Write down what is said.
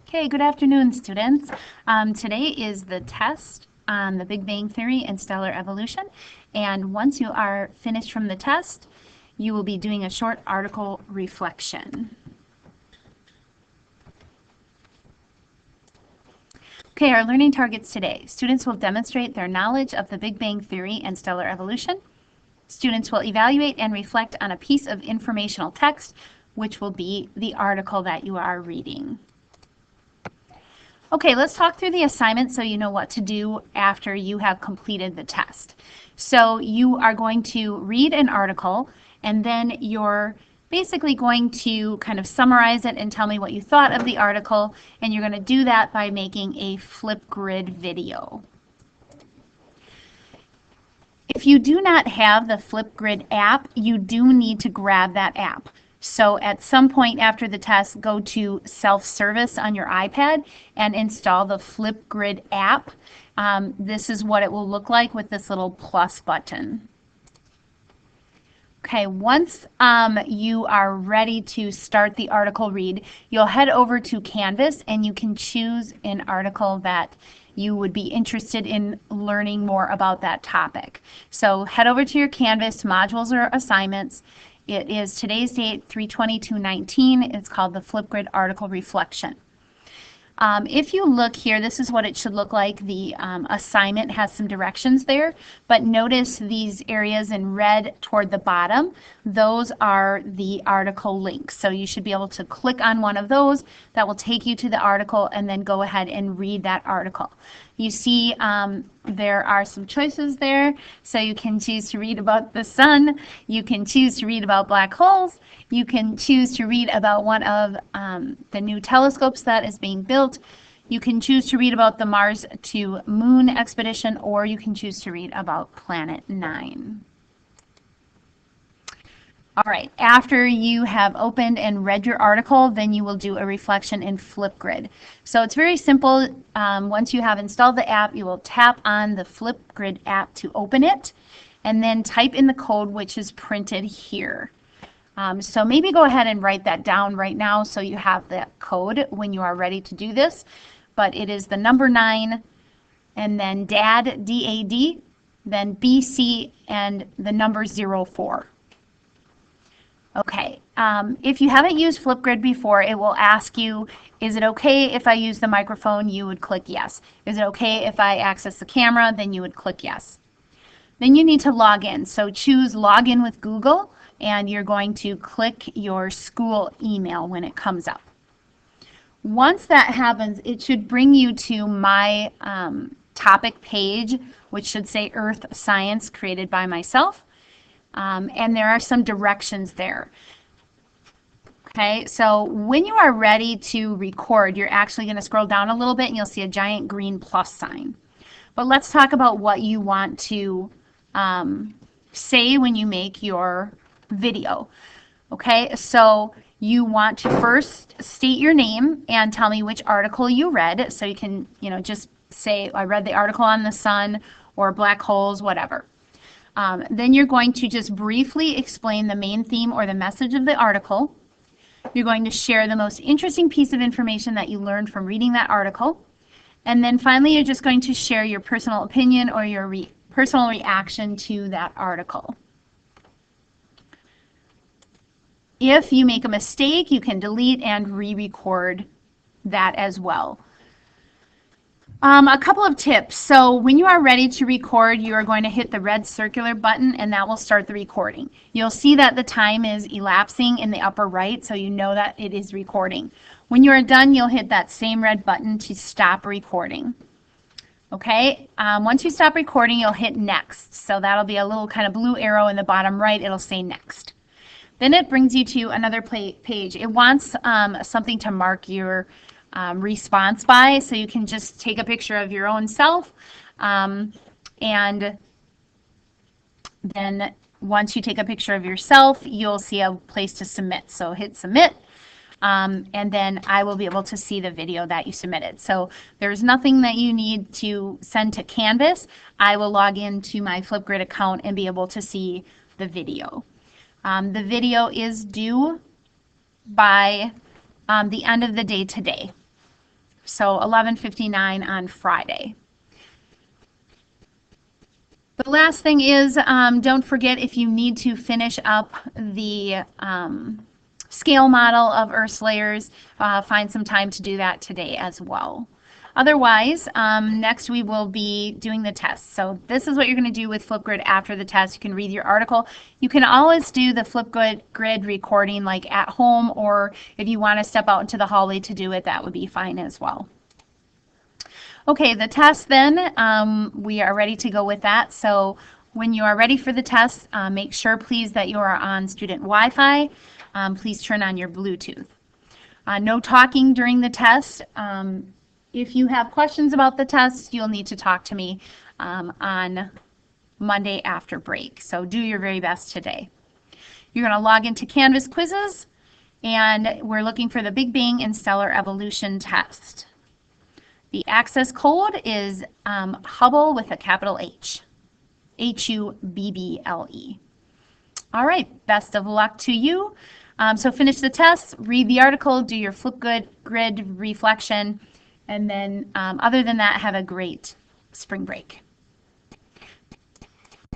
Okay, good afternoon, students. Today is the test on the Big Bang Theory and stellar evolution. And once you are finished from the test, you will be doing a short article reflection. Okay, our learning targets today. Students will demonstrate their knowledge of the Big Bang Theory and stellar evolution. Students will evaluate and reflect on a piece of informational text, which will be the article that you are reading. Okay, let's talk through the assignment so you know what to do after you have completed the test. So you are going to read an article and then you're basically going to kind of summarize it and tell me what you thought of the article, and you're going to do that by making a Flipgrid video. If you do not have the Flipgrid app, you do need to grab that app. So at some point after the test, go to self-service on your iPad and install the Flipgrid app. This is what it will look like with this little plus button. Okay, once you are ready to start the article read, you'll head over to Canvas and you can choose an article that you would be interested in learning more about that topic. So head over to your Canvas modules or assignments. It is today's date, 3/22/19. It's called the Flipgrid Article Reflection. If you look here, this is what it should look like. The assignment has some directions there, but notice these areas in red toward the bottom. Those are the article links. So you should be able to click on one of those. That will take you to the article and then go ahead and read that article. You see there are some choices there. So you can choose to read about the sun. You can choose to read about black holes. You can choose to read about one of the new telescopes that is being built. You can choose to read about the Mars to Moon expedition, or you can choose to read about Planet 9. All right, after you have opened and read your article, then you will do a reflection in Flipgrid. So it's very simple. Once you have installed the app, you will tap on the Flipgrid app to open it, and then type in the code which is printed here. So maybe go ahead and write that down right now so you have that code when you are ready to do this. But it is the number 9, and then DAD, D-A-D, then BC, and the number 04. Okay, if you haven't used Flipgrid before, it will ask you, is it okay if I use the microphone? You would click yes. Is it okay if I access the camera? Then you would click yes. Then you need to log in. So choose login with Google, and you're going to click your school email when it comes up. Once that happens, it should bring you to my topic page, which should say Earth Science created by myself. And there are some directions there. Okay, so when you are ready to record, you're actually going to scroll down a little bit and you'll see a giant green plus sign. But let's talk about what you want to say when you make your video. Okay, so you want to first state your name and tell me which article you read. So you can, just say, I read the article on the sun or black holes, whatever. Then you're going to just briefly explain the main theme or the message of the article. You're going to share the most interesting piece of information that you learned from reading that article. And then finally, you're just going to share your personal opinion or your personal reaction to that article. If you make a mistake, you can delete and re-record that as well. A couple of tips. So when you are ready to record, you are going to hit the red circular button and that will start the recording. You'll see that the time is elapsing in the upper right, so you know that it is recording. When you are done, you'll hit that same red button to stop recording. Okay, once you stop recording, you'll hit next. So that'll be a little kind of blue arrow in the bottom right. It'll say next. Then it brings you to another page. It wants something to mark your response by, so you can just take a picture of your own self, and then once you take a picture of yourself, you'll see a place to submit. So hit submit, and then I will be able to see the video that you submitted. So there's nothing that you need to send to Canvas. I will log into my Flipgrid account and be able to see the video. The video is due by the end of the day today. So 11:59 on Friday. The last thing is, don't forget, if you need to finish up the scale model of Earth's layers, find some time to do that today as well. Otherwise, next we will be doing the test. So this is what you're going to do with Flipgrid after the test. You can read your article. You can always do the Flipgrid recording like at home, or if you want to step out into the hallway to do it, that would be fine as well. Okay, the test then, we are ready to go with that. So when you are ready for the test, make sure please that you are on student Wi-Fi. Please turn on your Bluetooth. No talking during the test. If you have questions about the test, you'll need to talk to me on Monday after break. So do your very best today. You're going to log into Canvas quizzes, and we're looking for the Big Bang and stellar evolution test. The access code is Hubble with a capital H. Hubble. All right, best of luck to you. So finish the test, read the article, do your Flipgrid reflection, and then other than that, have a great spring break.